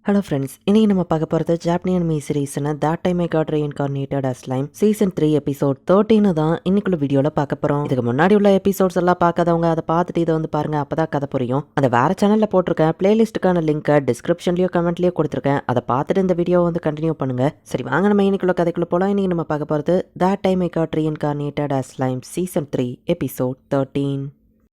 Hello friends, இன்னைக்கு நம்ம பார்க்க போகிறது ஜாப்பனீஸ் அனிமி சீரீஸ்னா that time I got reincarnated as slime season 3 episode 13 தான் இன்னைக்குள்ள வீடியோவில் பார்க்க போகிறோம். இதுக்கு முன்னாடி உள்ள எபிசோட்ஸ் எல்லாம் பார்க்காதவங்க அதை பார்த்துட்டு இதை வந்து பாருங்க, அப்பதான் கதை புரியும். அதை வேற சேனலில் போட்டிருக்கேன். பிளேலிஸ்ட்டுக்கான லிங்க்கை டிஸ்கிரிப்ஷன்லையோ கமெண்ட்லையோ கொடுத்துருக்கேன். அதை பார்த்துட்டு இந்த வீடியோ வந்து கண்டினியூ பண்ணுங்க. சரி வாங்க நம்ம இன்னைக்குள்ள கதைக்குள்ள போகலாம். இன்னைக்கு நம்ம பார்க்க போகிறது that time I got reincarnated as slime season 3 episode 13.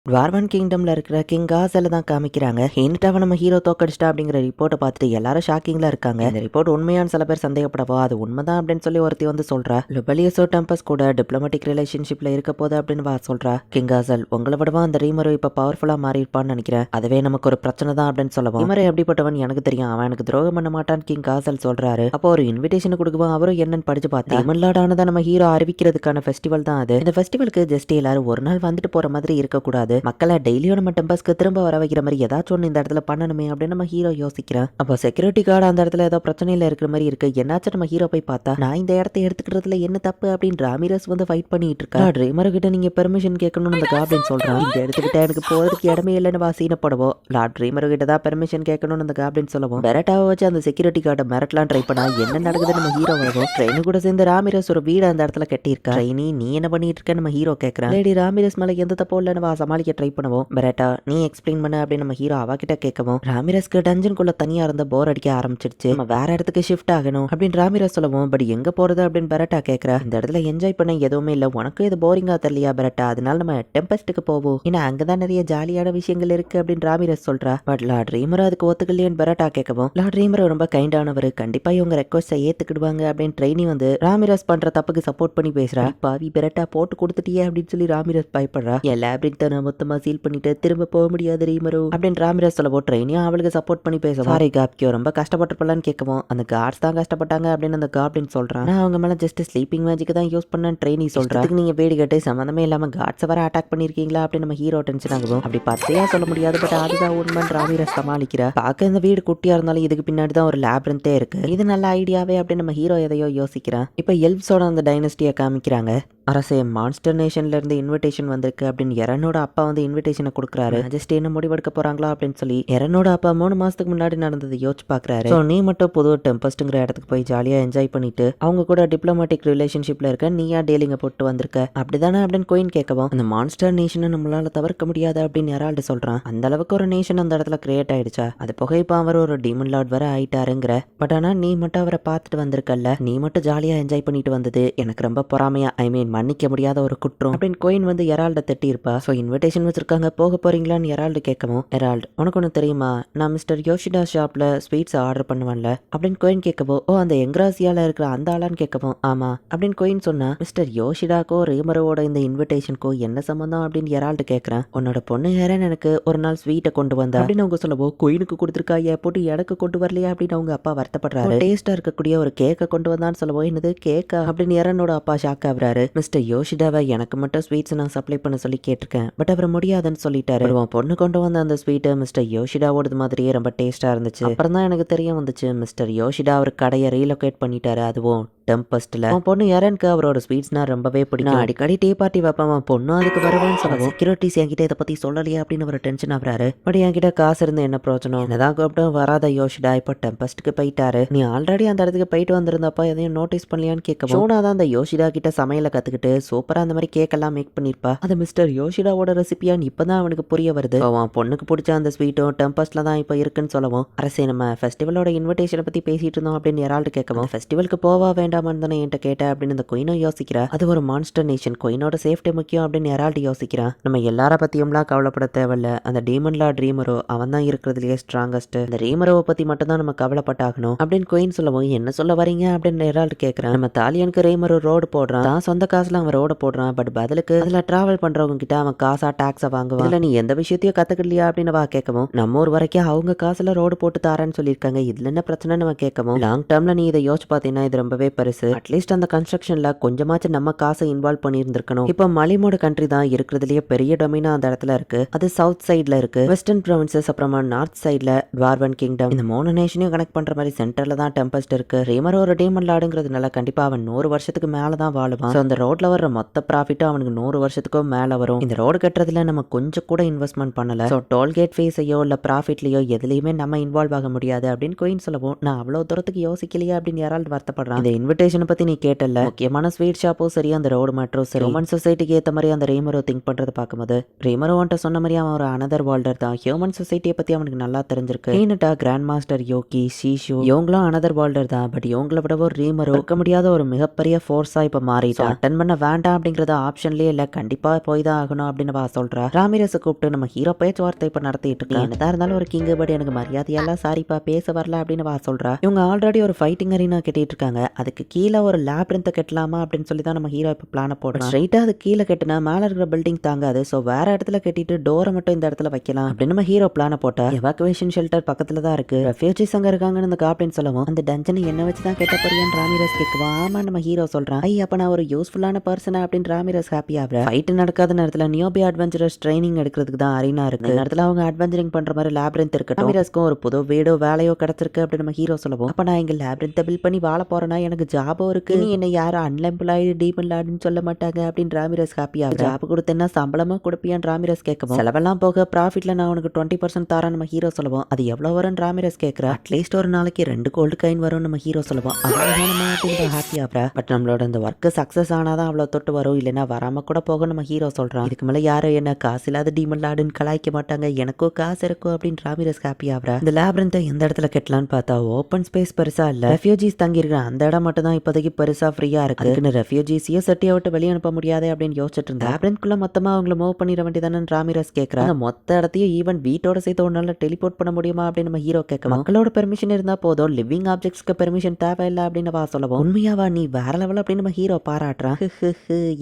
Dwarven கிங்டம்ல இருக்கிற கிங் காசல தான் காமிக்கிறாங்க. ஹின்ட்டாவை நம்ம ஹீரோ தோக்கடிச்சிட்டா அப்படிங்கிற ரிப்போர்ட்டை பார்த்துட்டு எல்லாரும் ஷாக்கிங்ல இருக்காங்க. இந்த ரிப்போர்ட் உண்மையான சில பேர் சந்தேகப்படவோ அது உண்மைதான் அப்படின்னு சொல்லி ஒருத்தி வந்து சொல்றா. லுபலியசோ டெம்பஸ் கூட டிப்ளமேட்டிக் ரிலேஷன்ஷிப்ல இருக்க போது அப்படின்னு சொல்றா. கிங் காசல் உங்களை விடவா அந்த ரீமரோ இப்ப பவர்ஃபுல்லா மாறி இருப்பான்னு நினைக்கிறேன். அதுவே நமக்கு ஒரு பிரச்சனை தான் அப்படின்னு சொல்லவும், ரீமரோ எப்படிப்பட்டவன் எனக்கு தெரியும், அவன் எனக்கு துரோகம் பண்ண மாட்டான்னு கிங் காசல் சொல்றாரு. அப்போ ஒரு இன்விடேஷன் கொடுக்குவோம். அவரும் என்னன்னு படிச்சு பார்த்தா தமிழ்நாடானதான் நம்ம ஹீரோ அறிவிக்கிறதுக்கான ஃபெஸ்டிவல் தான் அது. இந்த ஃபெஸ்டிவலுக்கு ஜஸ்ட் எல்லாரும் ஒரு நாள் வந்துட்டு போற மாதிரி இருக்கக்கூடாது. மக்களை டெய்லியும் நம்ம டெம்பஸ்க்கு திரும்ப வர வைக்கிற மாதிரி ஏதாச்சும் ஒன்று இந்த இடத்துல பண்ணணுமே அப்படின்னு நம்ம ஹீரோ யோசிக்கிறேன். அப்போ செக்யூரிட்டி கார்டு அந்த இடத்துல ஏதோ பிரச்சனையில இருக்கிற மாதிரி இருக்கு. என்னாச்சும் நம்ம ஹீரோ போய் பார்த்தா, நான் இந்த இடத்த எடுத்துக்கிறதுல என்ன தப்பு அப்படின்னு ராமிரஸ் வந்து ஃபைட் பண்ணிட்டு இருக்கா. ட்ரீமர் கிட்ட நீங்க பெர்மிஷன் கேட்கணும்னு அந்த காப்ளின் சொல்றான். இந்த இடத்துக்கிட்ட எனக்கு போறதுக்கு இடமே இல்லைன்னு வாசீனப்படுவோம். லார்ட் ட்ரீமர் கிட்ட தான் பெர்மிஷன் கேட்கணும்னு அந்த காப்ளின் சொல்லவும், பெரட்டாவை வச்சு அந்த செக்யூரிட்டி கார்டை மிரட்டலாம் ட்ரை பண்ணா என்ன நடக்குது நம்ம ஹீரோ வரவும், ட்ரெயின் கூட சேர்ந்து ராமிரஸ் ஒரு வீடு அந்த இடத்துல கட்டியிருக்கா. ட்ரெயினி நீ என்ன பண்ணிட்டு இருக்க நம்ம ஹீரோ கேட்கறான். லேடி ராமிரஸ் மேல எந்த தப்போ இல்லைன்னு சமாளிக்க ட்ரை பண்ணுவோம். பெரட்டா நீ எக்ஸ்பிளைன் பண்ண அப்படின்னு நம்ம ஹீரோ அவகிட்ட கேட்கவும், ராமிரஸ்க்கு டஞ்சனுக்குள்ள தனியா இருந்த போர் அடிக்க ஆரம்பிச்சிருச்சு. நம்ம வேற இடத்துக்கு ஷிஃப்ட் ஆகணும் அப்படின்னு ராமிரஸ் சொல்லவும், பட் எங்க போறது அப்படின்னு பெரட்டா கேட்கறா. இந்த இடத்துல என்ஜாய் பண்ண எதுவுமே இல்ல, உனக்கு இது போரிங்கா தெரியலையா பெரட்டா, அதனால நம்ம டெம்பஸ்டுக்கு போவோம், ஏன்னா அங்கதான் நிறைய ஜாலியான விஷயங்கள் இருக்கு அப்படின்னு ராமிரஸ் சொல்றா. பட் லார்ட் ரீமர் அதுக்கு ஒத்துக்கலையேன்னு பெரட்டா கேட்கவும், லார்ட் ரீமர் ரொம்ப கைண்டானவர், கண்டிப்பா இவங்க ரெக்வஸ்டை ஏத்துக்கிடுவாங்க அப்படின்னு ட்ரெயினி வந்து ராமிரஸ் பண்ற தப்புக்கு சப்போர்ட் பண்ணி பேசுறா. பாவி பெரட்டா போட்டு கொடுத்துட்டியே அப்படின்னு சொல்லி ராமிரஸ் பயப்படுறா. என் லேப்ரிக் தானே மொத்தமா சீல் பண்ணிட்டு திரும்ப போக முடியாது ரீமரோ அப்படின்னு ராமிரஸ் சொல்லவோ, ட்ரெயினியும் அவளுக்கு சப்போர்ட் பண்ணி பேசுவோம். சாரி காப்கியோ ரொம்ப கஷ்டப்பட்டுப்பலான்னு கேட்கவும், அந்த கார்ட்ஸ் தான் கஷ்டப்பட்டாங்க அப்படின்னு அந்த காப்ளின் சொல்றான். நான் அவங்க மேல ஜஸ்ட் ஸ்லீப்பிங் மேஜிக் தான் யூஸ் பண்ணேன்னு ட்ரெயினி சொல்றா. நீங்க வேடி கேட்டு சம்மந்தமே இல்லாம கார்ட்ஸ் வர அட்டாக் பண்ணிருக்கீங்களா அப்படின்னு நம்ம ஹீரோ டென்ஷன் ஆகும். அப்படி பச்சையா சொல்ல முடியாது, பட் அதுதான் உண்மைன்னு ராமிரஸ் சமாளிக்கிறா. பார்க்க இந்த வீடு குட்டியா இருந்தாலும் இதுக்கு பின்னாடி தான் ஒரு லேப்ரிந்தே இருக்கு, இது நல்ல ஐடியாவே அப்படின்னு நம்ம ஹீரோ எதையோ யோசிக்கிறான். இப்ப எல்ப்ஸோட அந்த டைனஸ்டியை காமிக்கிறாங்க. அரசே மான்ஸ்டர் நேஷன்ல இருந்து இன்விடேஷன் வந்திருக்கு அப்படின்னு எரனோட அப்பா வந்து இன்விடேஷனை கொடுக்குறாரு. ஜஸ்ட் என்ன முடிவெடுக்க போறாங்களா அப்படின்னு சொல்லி எரனோட அப்பா 3 மாசத்துக்கு முன்னாடி நடந்தது யோசிச்சு பாக்குறாரு. நீ மட்டும் புது டெம்பஸ்ட்ங்கிற இடத்துக்கு போய் ஜாலியா என்ஜாய் பண்ணிட்டு அவங்க கூட டிப்ளமேட்டிக் ரிலேஷன்ஷிப்ல இருக்க நீயா டீலிங்க போட்டு வந்திருக்க அப்படிதானே அப்படின்னு கோயின் கேட்கவும், அந்த மான்ஸ்டர் நேஷனை நம்மளால தவிர்க்க முடியாது அப்படின்னு ஹெரால்டு சொல்றான். அந்த அளவுக்கு ஒரு நேஷன் அந்த இடத்துல கிரியேட் ஆயிடுச்சா, அது போக இப்ப அவர் ஒரு டீமன் லார்ட் வர ஆயிட்டாருங்கிற. பட் ஆனா நீ மட்டும் அவரை பார்த்துட்டு வந்திருக்கல்ல, நீ மட்டும் ஜாலியா என்ஜாய் பண்ணிட்டு வந்தது எனக்கு ரொம்ப பொறாமையா, ஐ மீன் மன்னிக்க முடியாத ஒரு குற்றம் அப்படின்னு கோயின் வந்து ஹெரால்ட தட்டி இருப்பா. சோ இன்விடேஷன் வச்சிருக்காங்க, போக போறீங்களான்னு ஹெரால்டு கேட்கவும், ஹெரால்ட் உனக்கு ஒன்று தெரியுமா, நான் மிஸ்டர் யோஷிடா ஷாப்ல ஸ்வீட்ஸ் ஆர்டர் பண்ணுவேன்ல அப்படின்னு கோயின் கேட்கவும், ஓ அந்த எங்ராசியால இருக்கிற அந்த ஆளான்னு கேட்கவும், ஆமா அப்படின்னு கோயின் சொன்னா, மிஸ்டர் யோஷிடாக்கோ ரீமரோட இந்த இன்விடேஷனுக்கோ என்ன சம்பந்தம் அப்படின்னு ஹெரால்டு கேட்கறேன். உன்னோட பொண்ணு ஹெரன் எனக்கு ஒரு நாள் ஸ்வீட்டை கொண்டு வந்தா அப்படின்னு அவங்க சொல்லவோ, கோயினுக்கு கொடுத்துருக்கா போட்டு எனக்கு கொண்டு வரலையா அப்படின்னு அவங்க அப்பா வருத்தப்படுறாரு. டேஸ்டா இருக்கக்கூடிய ஒரு கேக்கை கொண்டு வந்தான்னு சொல்லவோ, என்னது கேக்கா அப்படின்னு ஹெரனோட அப்பா ஷாக் ஆகுறாரு. மிஸ்டர் யோஷிடாவை எனக்கு மட்டும் ஸ்வீட்ஸ் நான் சப்ளை பண்ண சொல்லி கேட்டிருக்கேன், பட் அவர் முடியாதுன்னு சொல்லிட்டாரு. பொண்ணு கொண்டு வந்த அந்த ஸ்வீட் மிஸ்டர் யோஷிடாவோட மாதிரியே ரொம்ப டேஸ்டா இருந்துச்சு. அப்புறம் தான் எனக்கு தெரிய வந்துச்சு மிஸ்டர் யோஷிடா அவர் கடையை ரீலோகேட் பண்ணிட்டாரு, அதுவும் டெம்பஸ்ட்ல. பொண்ணு யாரனுக்கு அவரோட ஸ்வீட்ஸ்னா ரொம்பவே பிடிக்கும், அடிக்கடி டீ பார்ட்டி வைப்பான், பொண்ணு அதுக்கு வருவான்னு சொல்லவும், செக்யூரிட்டிஸ் என்கிட்ட இதை பத்தி சொல்லலையா அப்படின்னு ஒரு டென்ஷன் ஆகுறாரு. பட் என்கிட்ட காசு இருந்து என்ன பிரயோஜனம், என்னதான் கூப்பிட்டும் வராத யோஷிடா இப்போ டெம்பஸ்ட்க்கு போயிட்டாரு, நீ ஆல்ரெடி அந்த இடத்துக்கு போயிட்டு வந்திருந்தப்ப எதையும் நோட்டீஸ் பண்ணலையான்னு கேட்கவும், சோனா தான் அந்த யோஷிடா கிட்ட சமையலை கத்துக்கிட்டு சூப்பரா அந்த மாதிரி கேக் எல்லாம் மேக் பண்ணிருப்பா, அது மிஸ்டர் யோஷிடாவோட ரெசிபியான்னு இப்பதான் அவனுக்கு புரிய வருது. அவன் பொண்ணுக்கு பிடிச்ச அந்த ஸ்வீட்டும் டெம்பஸ்ட்ல தான் இப்போ இருக்குன்னு சொல்லவும், அரசே நம்ம ஃபெஸ்டிவலோட இன்விடேஷனை பத்தி பேசிட்டு இருந்தோம் அப்படின்னு ஹெரால்டு கேட்கவும், ஃபெஸ்டிவலுக்கு போவா வேண்டாம் தானே என்கிட்ட கேட்ட அப்படின்னு இந்த குயினும் யோசிக்கிறா. அது ஒரு மான்ஸ்டர் நேஷன், குயினோட சேஃப்டி முக்கியம் அப்படின்னு ஹெரால்டு யோசிக்கிறா. நம்ம எல்லார பத்தியும்லாம் கவலைப்பட தேவையில்ல, அந்த டீமன் லார்ட் ரீமரோ அவன் தான் இருக்கிறதுலயே ஸ்ட்ராங்கஸ்ட், இந்த ரீமரோவை பத்தி மட்டும் தான் நம்ம கவலைப்பட்டாகணும் அப்படின்னு குயின் சொல்லவும், என்ன சொல்ல வரீங்க அப்படின்னு ஹெரால்டு கேட்கறான். நம்ம தாலியனுக்கு ரீமரோ ரோடு போடுறான், தான் சொந்த காசுல அவன் ரோடு போடுறான், பட் பதிலுக்கு அதுல டிராவல் பண்றவங்க கிட்ட அவன் காசா டாக்ஸ வாங்குவான், இதுல நீ எந்த விஷயத்தையும் கத்துக்கலையா அப்படின்னு வா கேட்கவும், நம்ம ஊர் வரைக்கும் அவங்க காசுல ரோடு போட்டு தாரன்னு சொல்லியிருக்காங்க, இதுல என்ன பிரச்சனை நம்ம கேட்கவும், லாங் டேர்ம்ல நீ இதை யோசிச்சு பார்த்தீங்கன்னா இது ரொம்பவே பெருசு, பெருசு. அட்லீஸ்ட் அந்த கன்ஸ்ட்ரக்ஷன்ல கொஞ்சமாச்சும் நம்ம காசை இன்வால்வ் பண்ணியிருந்திருக்கணும். இப்போ மலிமோட கண்ட்ரி தான் இருக்கிறதுலயே பெரிய டொமினா அந்த இடத்துல இருக்கு. அது சவுத் சைட்ல இருக்கு. வெஸ்டர்ன் ப்ரொவின்சஸ் அப்புறமா நார்த் சைட்ல டுவார்வன் கிங்டம். இந்த 3 நேஷனையும் கனெக்ட் பண்ற மாதிரி சென்டர்ல தான் டெம்பஸ்ட் இருக்கு. ரீமர் ஒரு டீமன் லார்டுங்கிறதுனால கண்டிப்பா அவன் 100 வருஷத்துக்கு மேல தான் வாழுவான். சோ அந்த ரோட்ல வர்ற மொத்த ப்ராஃபிட்டும் அவனுக்கு 100 வருஷத்துக்கும் மேல வரும். இந்த ரோடு கட்டுறதுல நம்ம கொஞ்சம் கூட இன்வெஸ்ட்மெண்ட் பண்ணல. சோ டோல்கேட் ஃபீஸையோ இல்ல ப்ராஃபிட்லயோ எதுலயுமே நம்ம இன்வால்வ் ஆக முடியாது அப்படின்னு குயின் சொல்லவும், நான் அவ்வளவு தூரத்துக்கு யோசிக்கலையே அப்படின்னு யாராவது வருத்தப்படுறான். இந்த இன்விடேஷனை பத்தி நீ கேட்டல, முக்கியமான ஸ்வீட் ஷாப்பும் சரி அந்த ரோடு மேட்ரோ சரி ஹியூமன் சொசைட்டிக்கு ஏத்த மாதிரி அந்த ரீமரோ திங்க் பண்றதை பார்க்கும்போது ரீமரோ வந்துட்டு சொன்ன மாதிரி அவன் ஒரு அனதர் வால்டர் தான். ஹியூமன் சொசைட்டியை பத்தி அவனுக்கு நல்லா தெரிஞ்சிருக்கு. ஹீனட்டா, கிராண்ட் மாஸ்டர் யோகி, ஷீஷு இவங்களும் அனதர் வால்டர் தான். பட் இவங்களை விடவோ ரீமரோ இருக்க முடியாத ஒரு மிகப்பெரிய ஃபோர்ஸா இப்ப மாறிட்டான். அட்டன் பண்ண வேண்டாம் அப்படிங்கறது ஆப்ஷன்லயே இல்ல, கண்டிப்பா போய் தான் ஆகணும் அப்படின்னு வா சொல்றா. ராமிரஸை கூப்பிட்டு நம்ம ஹீரோ பேச்சுவார்த்தை இப்ப நடத்திட்டு இருக்கேன். என்னதான் இருந்தாலும் ஒரு கிங், பட் எனக்கு மரியாதையெல்லாம் சாரிப்பா பேச வரல அப்படின்னு வா சொல்றா. இவங்க ஆல்ரெடி ஒரு ஃபைட்டிங் அரீனா கட்டிட்டு இருக்காங்க. அதுக்கு கீழே ஒரு லேப்ரின்த்தை கட்டலாமா அப்படின்னு சொல்லி தான் நம்ம ஹீரோ இப்ப பிளான போடுறோம். ஸ்ட்ரைட்டா அது கீழே கட்டினா மேல இருக்கிற பில்டிங் தாங்காது. சோ வேற இடத்துல கட்டிட்டு டோரை மட்டும் இந்த இடத்துல வைக்கலாம் அப்படின்னு நம்ம ஹீரோ பிளான போட்டா. எவாக்குவேஷன் ஷெல்டர் பக்கத்துல தான் இருக்கு. ரெஃப்யூஜிஸ் அங்க இருக்காங்கன்னு இந்த காப்ளின் சொல்லவும், அந்த டஞ்சனை என்ன வச்சு தான் கெட்ட போறியான்னு ராமிரஸ் கேட்குவா. ஆமா நம்ம ஹீரோ சொல்றான். ஐ அப்ப நான் ஒரு யூஸ்ஃபுல்லான பர்சனா அப்படின்னு ராமிரஸ் ஹாப்பி ஆகுற. ஃபைட் நடக்காத நேரத்துல நியோபி அட்வென்ச்சரஸ் ட்ரைனிங் எடுக்கிறதுக்கு தான் அரீனா இருக்கு. இந்த இடத்துல அவங்க அட்வென்ச்சரிங் பண்ற மாதிரி லேப்ரின்த் இருக்கு. ராமிரஸ்க்கும் ஒரு புது வீடோ வேலையோ கிடைச்சிருக்கு அப்படின்னு நம்ம ஹீரோ சொல்லவும், அப்ப நான் இங்க லேப்ரின்த்தை பில்ட் பண்ணி வாழ போறேன்னா எனக்கு ஜாபோ இருக்கு. நீ என்ன யாரும் அன்எம்ப்ளாய்டு டீமன் லார்டுன்னு சொல்ல மாட்டாங்க அப்படின்னு ராமிரஸ் ஹாப்பி ஆகுற. ஜாப் கொடுத்தேன்னா சம்பளமா கொடுப்பியான்னு ராமிரஸ் கேட்கவும், செலவெல்லாம் போக ப்ராஃபிட்ல நான் உனக்கு 20% தரேன் நம்ம ஹீரோ சொல்லுவோம். அது எவ்வளவு வரும்னு ராமிரஸ் கேட்கற. அட்லீஸ்ட் ஒரு நாளைக்கு 2 கோல்டு காயின் வரும் நம்ம ஹீரோ சொல்லுவோம். அப்படின்னு ஹாப்பி ஆகுற. பட் நம்மளோட இந்த ஒர்க் சக்சஸ் ஆனாதான் அவ்வளவு தொட்டு வரும், இல்லைன்னா வராம கூட போக நம்ம ஹீரோ சொல்றான். இதுக்கு மேல யாரும் என்ன காசு இல்லாத டீமன் லார்டுன்னு கலாய்க்க மாட்டாங்க, எனக்கும் காசு இருக்கும் அப்படின்னு ராமிரஸ் ஹாப்பி ஆகுற. இந்த லேப்ரின்த்தை எந்த இடத்துல கட்டலான்னு பார்த்தா ஓப்பன் ஸ்பேஸ் பெருசா இல்ல, ரெஃப்யூஜிஸ் தங்கி இருக்கிற அந்த இடம் மட்டும் தான் இப்போதைக்கு பெருசா ஃப்ரீயா இருக்கு. அதுக்குன்னு ரெஃப்யூஜிஸையும் செட்டியை விட்டு வெளியே அனுப்ப முடியாது அப்படின்னு யோசிச்சுட்டு இருந்தா. லேப்ரின்த்குள்ள மொத்தமா அவங்கள மூவ் பண்ணிட வேண்டியதானு ராமிரஸ் கேட்கறா. அந்த மொத்த இடத்தையும் ஈவன் வீட்டோட சேர்த்து ஒரு நாள் டெலிபோர்ட் பண்ண முடியுமா அப்படின்னு நம்ம ஹீரோ கேட்க, மக்களோட பெர்மிஷன் இருந்தா போதும், லிவிங் ஆப்ஜெக்ட்ஸ்க்கு பெர்மிஷன் தேவையில்லை அப்படின்னு வா சொல்லவும், உண்மையாவா நீ வேற லெவல் அப்படின்னு நம்ம ஹீரோ பாராட்டுறான்.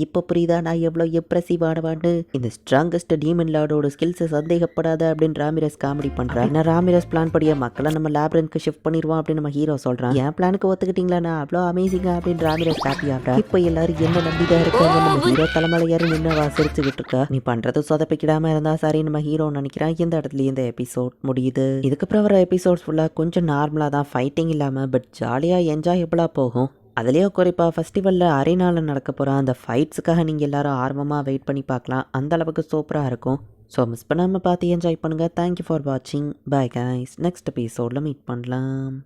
இப்ப புரியுதா நான் எவ்வளவு இம்ப்ரெசிவ் ஆனவான்னு. இந்த ஸ்ட்ராங்கஸ்ட் டீமன் லார்டோட ஸ்கில்ஸ் சந்தேகப்படாத அப்படின்னு ராமிரஸ் காமெடி பண்றான். என்ன ராமிரஸ் பிளான் படிய மக்களை நம்ம லேப்ரின்த்க்கு ஷிஃப்ட் பண்ணிடுவோம் அப்படின்னு நம்ம ஹீரோ சொல்றான். என் பிளானுக்கு ஒத்துக்கிட்டீங்களா, நான் அவ்வளோ அமேசிங்கா அப்படின்னு ராமிரஸ் ஹாப்பி ஆகுறா. இப்ப எல்லாரும் என்ன நம்பிதான் இருக்காங்க, நம்ம ஹீரோ தலைமையில யாரும் நின்று சிரிச்சுக்கிட்டு இருக்கா. நீ பண்றது சொதப்பிக்கிடாம இருந்தா சரி நம்ம ஹீரோ நினைக்கிறான். இந்த இடத்துல இந்த எபிசோட் முடியுது. இதுக்கப்புறம் வர எபிசோட்ஸ் ஃபுல்லா கொஞ்சம் நார்மலா தான், ஃபைட்டிங் இல்லாம பட் ஜாலியா என்ஜாயபிளா போகும். அதுலேயும் குறிப்பாக ஃபெஸ்டிவலில் அரீனாவில் நடக்க போகிற அந்த ஃபைட்ஸுக்காக நீங்கள் எல்லாரும் ஆர்வமாக வெயிட் பண்ணி பார்க்கலாம். அந்த அளவுக்கு சூப்பராக இருக்கும். ஸோ மிஸ் பண்ணாமல் பார்த்து என்ஜாய் பண்ணுங்கள். தேங்க்யூ ஃபார் வாட்சிங். Bye guys. நெக்ஸ்ட் எபிசோடில் மீட் பண்ணலாம்.